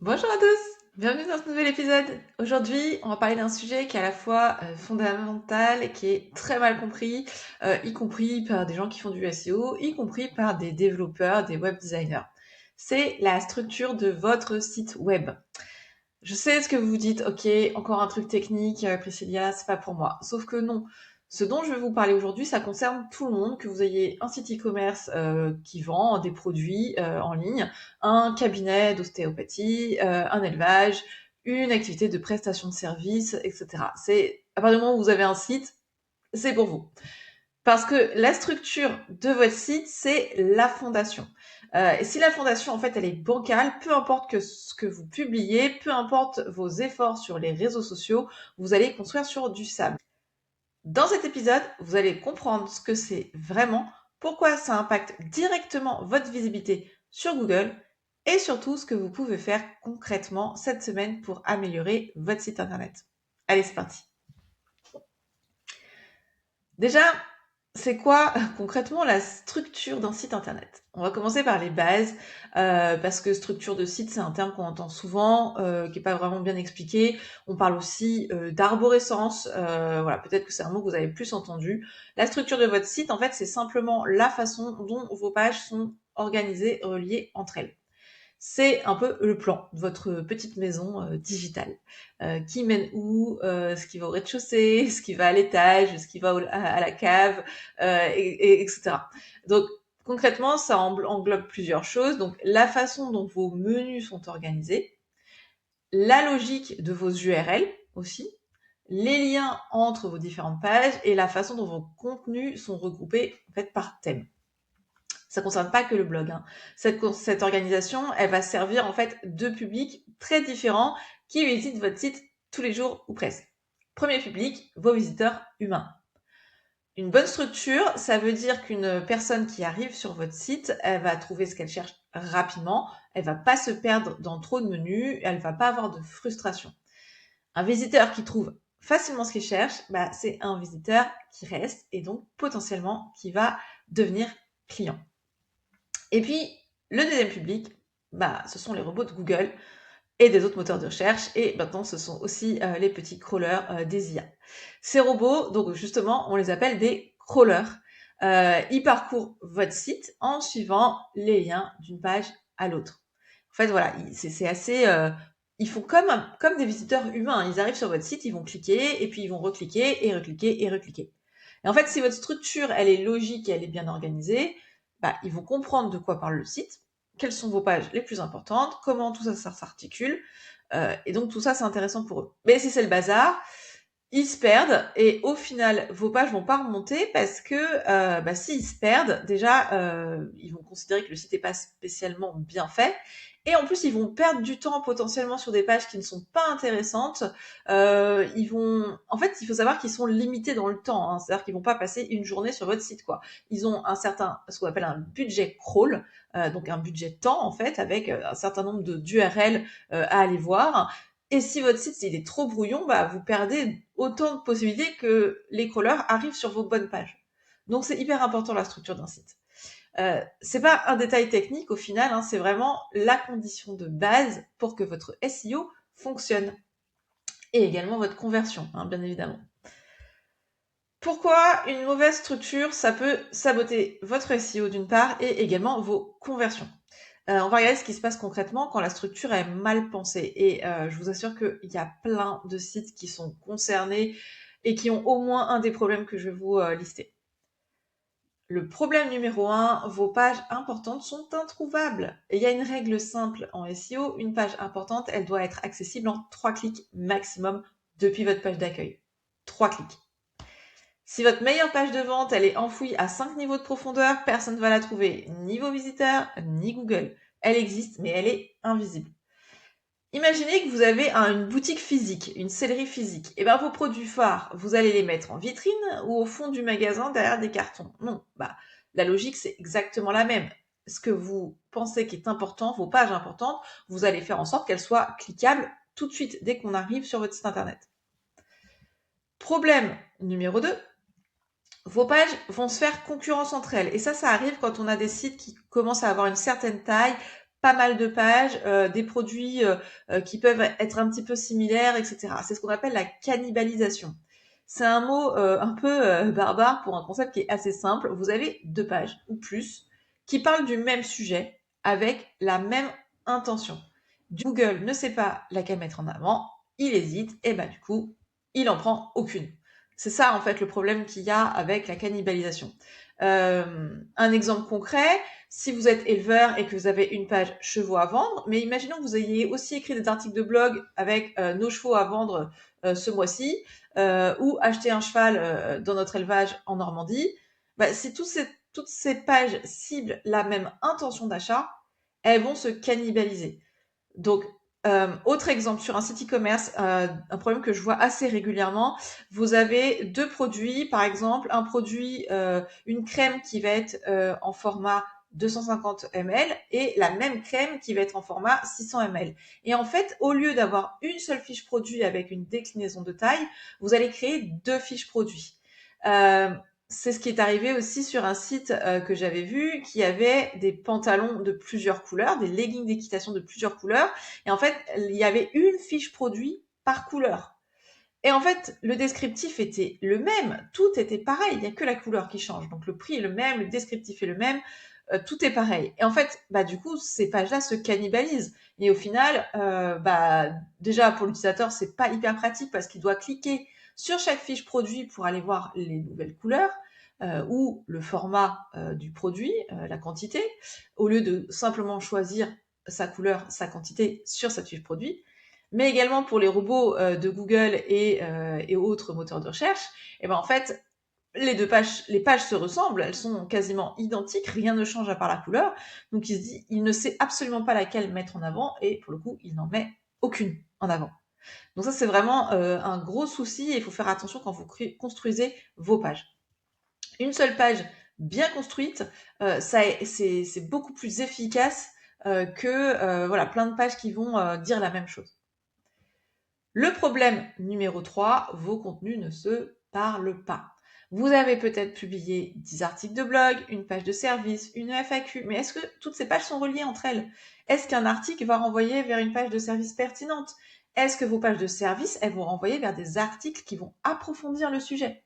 Bonjour à tous, bienvenue dans ce nouvel épisode. Aujourd'hui, on va parler d'un sujet qui est à la fois fondamental et qui est très mal compris, y compris par des gens qui font du SEO, y compris par des développeurs, des web designers. C'est la structure de votre site web. Je sais ce que vous vous dites, ok, encore un truc technique, Priscilla, c'est pas pour moi. Sauf que non. Ce dont je vais vous parler aujourd'hui, ça concerne tout le monde, que vous ayez un site e-commerce qui vend des produits en ligne, un cabinet d'ostéopathie, un élevage, une activité de prestation de services, etc. C'est à partir du moment où vous avez un site, c'est pour vous. Parce que la structure de votre site, c'est la fondation. Et si la fondation, en fait, elle est bancale, peu importe que ce que vous publiez, peu importe vos efforts sur les réseaux sociaux, vous allez construire sur du sable. Dans cet épisode, vous allez comprendre ce que c'est vraiment, pourquoi ça impacte directement votre visibilité sur Google et surtout ce que vous pouvez faire concrètement cette semaine pour améliorer votre site internet. Allez, c'est parti. Déjà, c'est quoi concrètement la structure d'un site internet? On va commencer par les bases, parce que structure de site, c'est un terme qu'on entend souvent, qui est pas vraiment bien expliqué. On parle aussi d'arborescence, voilà, peut-être que c'est un mot que vous avez plus entendu. La structure de votre site, en fait, c'est simplement la façon dont vos pages sont organisées, reliées entre elles. C'est un peu le plan de votre petite maison digitale. Qui mène où, ce qui va au rez-de-chaussée, ce qui va à l'étage, ce qui va à la cave, etc. Donc concrètement, ça englobe plusieurs choses. Donc la façon dont vos menus sont organisés, la logique de vos URL aussi, les liens entre vos différentes pages et la façon dont vos contenus sont regroupés en fait par thème. Ça concerne pas que le blog, hein. Cette organisation, elle va servir en fait deux publics très différents qui visitent votre site tous les jours ou presque. Premier public, vos visiteurs humains. Une bonne structure, ça veut dire qu'une personne qui arrive sur votre site, elle va trouver ce qu'elle cherche rapidement, elle va pas se perdre dans trop de menus, elle va pas avoir de frustration. Un visiteur qui trouve facilement ce qu'il cherche, bah, c'est un visiteur qui reste et donc potentiellement qui va devenir client. Et puis, le deuxième public, bah, ce sont les robots de Google et des autres moteurs de recherche. Et maintenant, ce sont aussi les petits crawlers des IA. Ces robots, donc justement, on les appelle des crawlers. Ils parcourent votre site en suivant les liens d'une page à l'autre. En fait, voilà, c'est assez... ils font comme des visiteurs humains. Ils arrivent sur votre site, ils vont cliquer, et puis ils vont recliquer, et recliquer, et recliquer. Et en fait, si votre structure, elle est logique et elle est bien organisée, bah, ils vont comprendre de quoi parle le site, quelles sont vos pages les plus importantes, comment tout ça s'articule, et donc tout ça c'est intéressant pour eux. Mais si c'est le bazar, ils se perdent et au final vos pages vont pas remonter parce que bah, s'ils se perdent, déjà ils vont considérer que le site est pas spécialement bien fait. Et en plus, ils vont perdre du temps potentiellement sur des pages qui ne sont pas intéressantes. Ils vont, en fait, il faut savoir qu'ils sont limités dans le temps. Hein. C'est-à-dire qu'ils vont pas passer une journée sur votre site, quoi. Ils ont un certain, ce qu'on appelle un budget crawl, donc un budget de temps en fait, avec un certain nombre de d'URL à aller voir. Et si votre site il est trop brouillon, bah vous perdez autant de possibilités que les crawlers arrivent sur vos bonnes pages. Donc c'est hyper important la structure d'un site. C'est pas un détail technique au final, hein, c'est vraiment la condition de base pour que votre SEO fonctionne et également votre conversion, hein, bien évidemment. Pourquoi une mauvaise structure, ça peut saboter votre SEO d'une part et également vos conversions. On va regarder ce qui se passe concrètement quand la structure est mal pensée. Et je vous assure qu'il y a plein de sites qui sont concernés et qui ont au moins un des problèmes que je vais vous lister. Le problème numéro 1, vos pages importantes sont introuvables. Et il y a une règle simple en SEO, une page importante, elle doit être accessible en 3 clics maximum depuis votre page d'accueil. 3 clics. Si votre meilleure page de vente, elle est enfouie à 5 niveaux de profondeur, personne ne va la trouver, ni vos visiteurs, ni Google. Elle existe, mais elle est invisible. Imaginez que vous avez une boutique physique, une sellerie physique. Et bien vos produits phares, vous allez les mettre en vitrine ou au fond du magasin derrière des cartons. Non, bah la logique c'est exactement la même. Ce que vous pensez qui est important, vos pages importantes, vous allez faire en sorte qu'elles soient cliquables tout de suite dès qu'on arrive sur votre site internet. Problème numéro 2, vos pages vont se faire concurrence entre elles. Et ça arrive quand on a des sites qui commencent à avoir une certaine taille, pas mal de pages, des produits qui peuvent être un petit peu similaires, etc. C'est ce qu'on appelle la cannibalisation. C'est un mot un peu barbare pour un concept qui est assez simple. Vous avez 2 pages ou plus qui parlent du même sujet avec la même intention. Google ne sait pas laquelle mettre en avant, il hésite, et du coup, il en prend aucune. C'est ça en fait le problème qu'il y a avec la cannibalisation. Un exemple concret, si vous êtes éleveur et que vous avez une page chevaux à vendre, mais imaginons que vous ayez aussi écrit des articles de blog avec nos chevaux à vendre ce mois-ci, ou acheter un cheval dans notre élevage en Normandie, si toutes ces pages ciblent la même intention d'achat, elles vont se cannibaliser. Donc, autre exemple sur un site e-commerce, un problème que je vois assez régulièrement, vous avez 2 produits, par exemple, un produit, une crème qui va être en format 250 ml et la même crème qui va être en format 600 ml. Et en fait, au lieu d'avoir une seule fiche produit avec une déclinaison de taille, vous allez créer 2 fiches produits. C'est ce qui est arrivé aussi sur un site que j'avais vu qui avait des pantalons de plusieurs couleurs, des leggings d'équitation de plusieurs couleurs. Et en fait, il y avait une fiche produit par couleur. Et en fait, le descriptif était le même, tout était pareil, il n'y a que la couleur qui change. Donc le prix est le même, le descriptif est le même, tout est pareil. Et en fait, du coup, ces pages-là se cannibalisent. Et au final, déjà pour l'utilisateur, c'est pas hyper pratique parce qu'il doit cliquer sur chaque fiche produit pour aller voir les nouvelles couleurs ou le format du produit, la quantité, au lieu de simplement choisir sa couleur, sa quantité sur cette fiche produit. Mais également pour les robots de Google et autres moteurs de recherche, en fait, les pages se ressemblent, elles sont quasiment identiques, rien ne change à part la couleur. Donc il se dit, il ne sait absolument pas laquelle mettre en avant et pour le coup, il n'en met aucune en avant. Donc ça, c'est vraiment un gros souci et il faut faire attention quand vous construisez vos pages. Une seule page bien construite, c'est beaucoup plus efficace que plein de pages qui vont dire la même chose. Le problème numéro 3, vos contenus ne se parlent pas. Vous avez peut-être publié 10 articles de blog, une page de service, une FAQ, mais est-ce que toutes ces pages sont reliées entre elles? Est-ce qu'un article va renvoyer vers une page de service pertinente? Est-ce que vos pages de service, elles vont renvoyer vers des articles qui vont approfondir le sujet?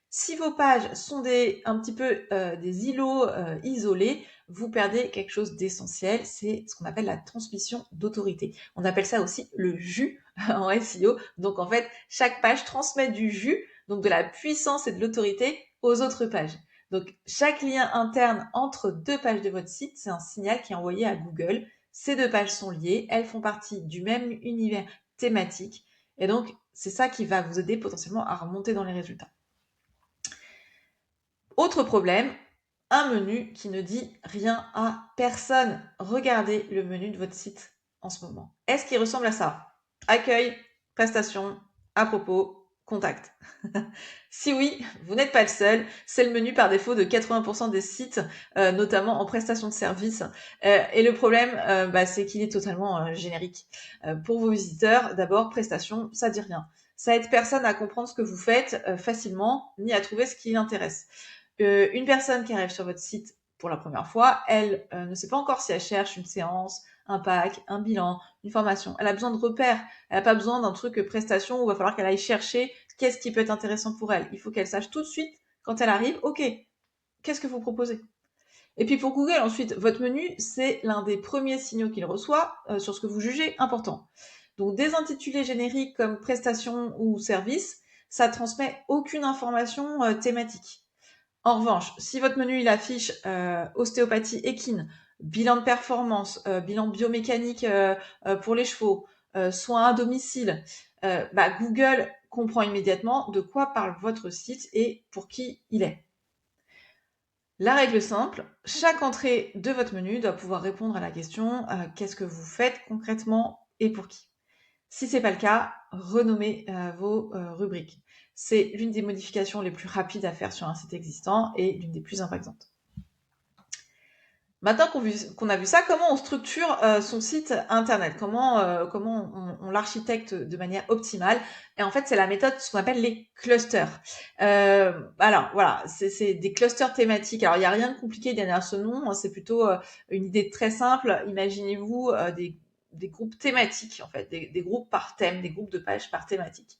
Si vos pages sont un petit peu des îlots isolés, vous perdez quelque chose d'essentiel, c'est ce qu'on appelle la transmission d'autorité. On appelle ça aussi le jus en SEO. Donc en fait, chaque page transmet du jus, donc de la puissance et de l'autorité aux autres pages. Donc chaque lien interne entre 2 pages de votre site, c'est un signal qui est envoyé à Google. Ces 2 pages sont liées, elles font partie du même univers thématique. Et donc, c'est ça qui va vous aider potentiellement à remonter dans les résultats. Autre problème, un menu qui ne dit rien à personne. Regardez le menu de votre site en ce moment. Est-ce qu'il ressemble à ça? Accueil, prestation, à propos, contact. Si oui, vous n'êtes pas le seul. C'est le menu par défaut de 80% des sites, notamment en prestation de service. Et le problème, c'est qu'il est totalement générique. Pour vos visiteurs, d'abord, prestation, ça dit rien. Ça aide personne à comprendre ce que vous faites facilement, ni à trouver ce qui l'intéresse. Une personne qui arrive sur votre site pour la première fois, elle ne sait pas encore si elle cherche une séance, un pack, un bilan, une formation. Elle a besoin de repères. Elle n'a pas besoin d'un truc prestation où il va falloir qu'elle aille chercher qu'est-ce qui peut être intéressant pour elle. Il faut qu'elle sache tout de suite, quand elle arrive, ok, qu'est-ce que vous proposez? Et puis pour Google, ensuite, votre menu, c'est l'un des premiers signaux qu'il reçoit sur ce que vous jugez important. Donc des intitulés génériques comme prestation ou service, ça transmet aucune information thématique. En revanche, si votre menu il affiche ostéopathie équine, bilan de performance, bilan biomécanique pour les chevaux, soins à domicile, Google comprend immédiatement de quoi parle votre site et pour qui il est. La règle simple, chaque entrée de votre menu doit pouvoir répondre à la question qu'est-ce que vous faites concrètement et pour qui. Si c'est pas le cas, renommez vos rubriques. C'est l'une des modifications les plus rapides à faire sur un site existant et l'une des plus impactantes. Maintenant qu'on a vu ça, comment on structure son site internet? Comment on l'architecte de manière optimale? Et en fait, c'est la méthode ce qu'on appelle les clusters. Alors voilà, c'est des clusters thématiques. Alors il y a rien de compliqué derrière ce nom, hein, c'est plutôt une idée très simple. Imaginez-vous des groupes thématiques en fait, des groupes par thème, des groupes de pages par thématique,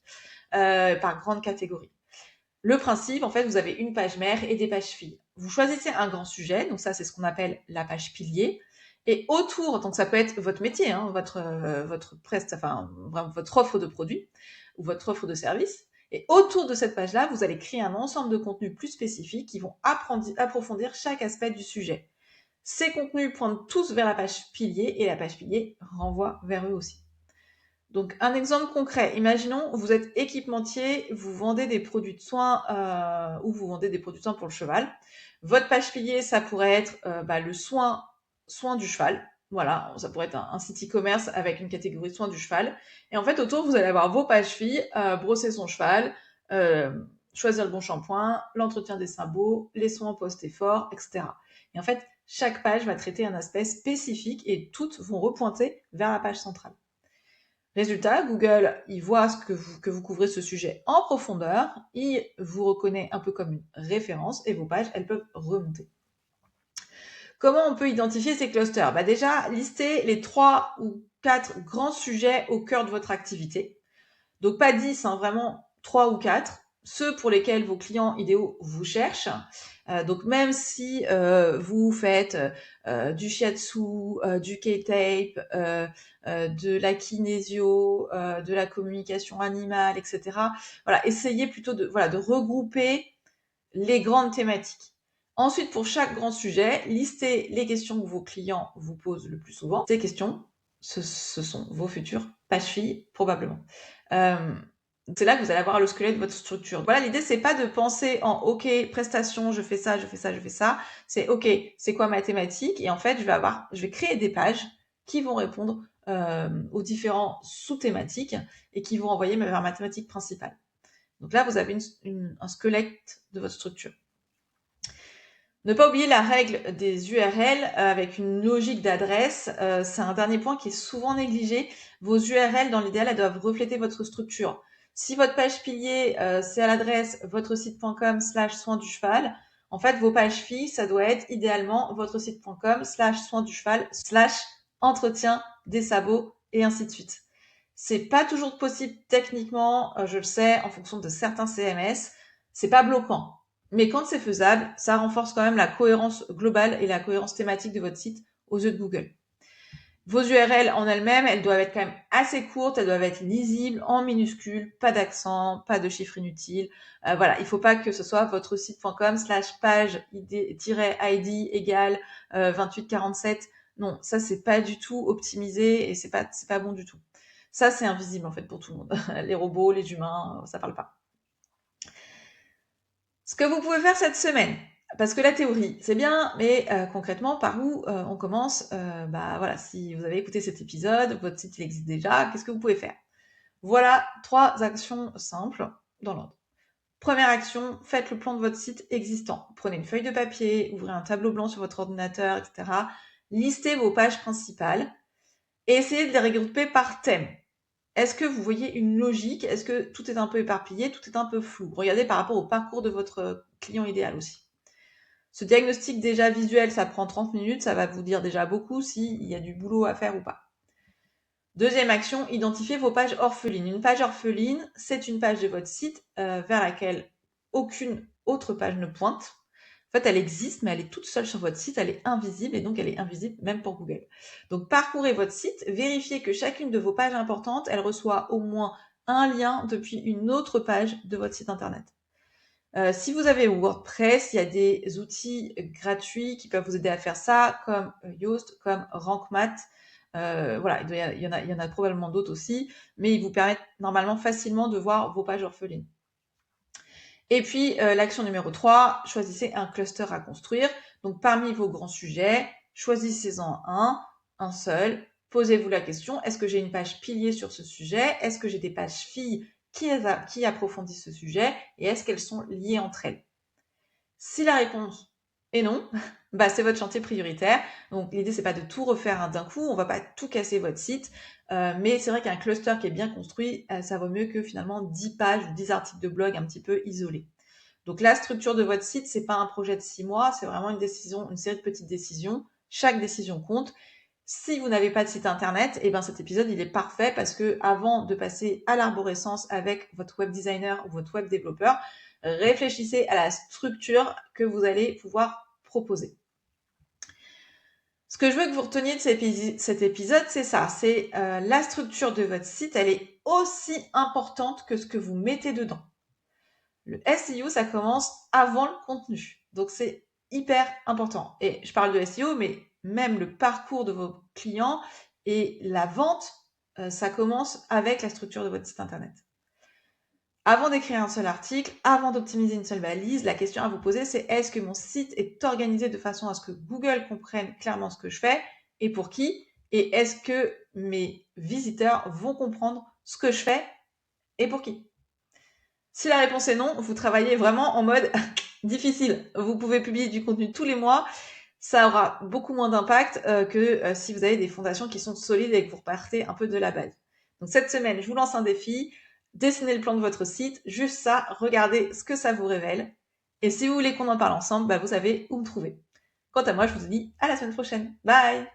par grande catégorie. Le principe, en fait, vous avez une page mère et des pages filles. Vous choisissez un grand sujet, donc ça c'est ce qu'on appelle la page pilier. Et autour, donc ça peut être votre métier, hein, votre offre de produit ou votre offre de service. Et autour de cette page-là, vous allez créer un ensemble de contenus plus spécifiques qui vont approfondir chaque aspect du sujet. Ces contenus pointent tous vers la page pilier et la page pilier renvoie vers eux aussi. Donc, un exemple concret. Imaginons, vous êtes équipementier, vous vendez des produits de soins ou vous vendez des produits de soins pour le cheval. Votre page pilier, ça pourrait être le soin du cheval. Voilà, ça pourrait être un site e-commerce avec une catégorie soins du cheval. Et en fait, autour, vous allez avoir vos pages filles, brosser son cheval, euh, choisir le bon shampoing, l'entretien des sabots, les soins post-effort, etc. Et en fait, chaque page va traiter un aspect spécifique et toutes vont repointer vers la page centrale. Résultat, Google, il voit que vous couvrez ce sujet en profondeur, il vous reconnaît un peu comme une référence et vos pages, elles peuvent remonter. Comment on peut identifier ces clusters? Déjà, listez les 3 ou 4 grands sujets au cœur de votre activité. Donc pas 10, hein, vraiment 3 ou 4, ceux pour lesquels vos clients idéaux vous cherchent. Donc même si vous faites du shiatsu, du K-tape, de la kinésio, de la communication animale, etc. Voilà, essayez plutôt de regrouper les grandes thématiques. Ensuite, pour chaque grand sujet, listez les questions que vos clients vous posent le plus souvent. Ces questions, ce sont vos futures pages filles, probablement. C'est là que vous allez avoir le squelette de votre structure. Voilà, l'idée, c'est pas de penser en OK, prestation, je fais ça, je fais ça, je fais ça. C'est OK, c'est quoi ma thématique? Et en fait, je vais créer des pages qui vont répondre aux différents sous-thématiques et qui vont envoyer vers ma thématique principale. Donc là, vous avez un squelette de votre structure. Ne pas oublier la règle des URL avec une logique d'adresse. C'est un dernier point qui est souvent négligé. Vos URL, dans l'idéal, elles doivent refléter votre structure. Si votre page pilier, c'est à l'adresse votresite.com/soins du cheval, en fait, vos pages filles, ça doit être idéalement votresite.com/soins du cheval/entretien des sabots et ainsi de suite. C'est pas toujours possible techniquement, je le sais, en fonction de certains CMS. C'est pas bloquant. Mais quand c'est faisable, ça renforce quand même la cohérence globale et la cohérence thématique de votre site aux yeux de Google. Vos URL en elles-mêmes, elles doivent être quand même assez courtes, elles doivent être lisibles, en minuscules, pas d'accent, pas de chiffres inutiles. Voilà, il faut pas que ce soit votre site.com/page-id égale 2847. Non, ça c'est pas du tout optimisé et c'est pas bon du tout. Ça c'est invisible en fait pour tout le monde. Les robots, les humains, ça parle pas. Ce que vous pouvez faire cette semaine, parce que la théorie, c'est bien, mais concrètement, par où on commence voilà, si vous avez écouté cet épisode, votre site il existe déjà, qu'est-ce que vous pouvez faire? Voilà 3 actions simples dans l'ordre. Première action, faites le plan de votre site existant. Prenez une feuille de papier, ouvrez un tableau blanc sur votre ordinateur, etc. Listez vos pages principales et essayez de les regrouper par thème. Est-ce que vous voyez une logique? Est-ce que tout est un peu éparpillé? Tout est un peu flou? Regardez par rapport au parcours de votre client idéal aussi. Ce diagnostic déjà visuel, ça prend 30 minutes, ça va vous dire déjà beaucoup s'il y a du boulot à faire ou pas. Deuxième action, identifiez vos pages orphelines. Une page orpheline, c'est une page de votre site vers laquelle aucune autre page ne pointe. En fait, elle existe, mais elle est toute seule sur votre site, elle est invisible, et donc elle est invisible même pour Google. Donc, parcourez votre site, vérifiez que chacune de vos pages importantes, elle reçoit au moins un lien depuis une autre page de votre site internet. Si vous avez WordPress, il y a des outils gratuits qui peuvent vous aider à faire ça, comme Yoast, comme Rank Math. Voilà, il y en a probablement d'autres aussi, mais ils vous permettent normalement facilement de voir vos pages orphelines. Et puis, l'action numéro 3, choisissez un cluster à construire. Donc, parmi vos grands sujets, choisissez-en un seul. Posez-vous la question, est-ce que j'ai une page pilier sur ce sujet? Est-ce que j'ai des pages filles qui approfondissent ce sujet? Et est-ce qu'elles sont liées entre elles? Si la réponse Et non, bah, c'est votre chantier prioritaire. Donc l'idée, c'est pas de tout refaire d'un coup, on va pas tout casser votre site, mais c'est vrai qu'un cluster qui est bien construit, ça vaut mieux que finalement 10 pages ou 10 articles de blog un petit peu isolés. Donc la structure de votre site, c'est pas un projet de 6 mois, c'est vraiment une décision, une série de petites décisions. Chaque décision compte. Si vous n'avez pas de site internet, eh ben cet épisode il est parfait parce que avant de passer à l'arborescence avec votre web designer ou votre web développeur, réfléchissez à la structure que vous allez pouvoir proposer. Ce que je veux que vous reteniez de cet épisode, c'est ça, c'est la structure de votre site, elle est aussi importante que ce que vous mettez dedans. Le SEO, ça commence avant le contenu. Donc, c'est hyper important. Et je parle de SEO, mais même le parcours de vos clients et la vente, ça commence avec la structure de votre site internet. Avant d'écrire un seul article, avant d'optimiser une seule balise, la question à vous poser, c'est est-ce que mon site est organisé de façon à ce que Google comprenne clairement ce que je fais et pour qui? Et est-ce que mes visiteurs vont comprendre ce que je fais et pour qui? Si la réponse est non, vous travaillez vraiment en mode difficile. Vous pouvez publier du contenu tous les mois. Ça aura beaucoup moins d'impact que si vous avez des fondations qui sont solides et que vous repartez un peu de la base. Donc cette semaine, je vous lance un défi. Dessinez le plan de votre site. Juste ça, regardez ce que ça vous révèle. Et si vous voulez qu'on en parle ensemble, bah vous savez où me trouver. Quant à moi, je vous dis à la semaine prochaine. Bye!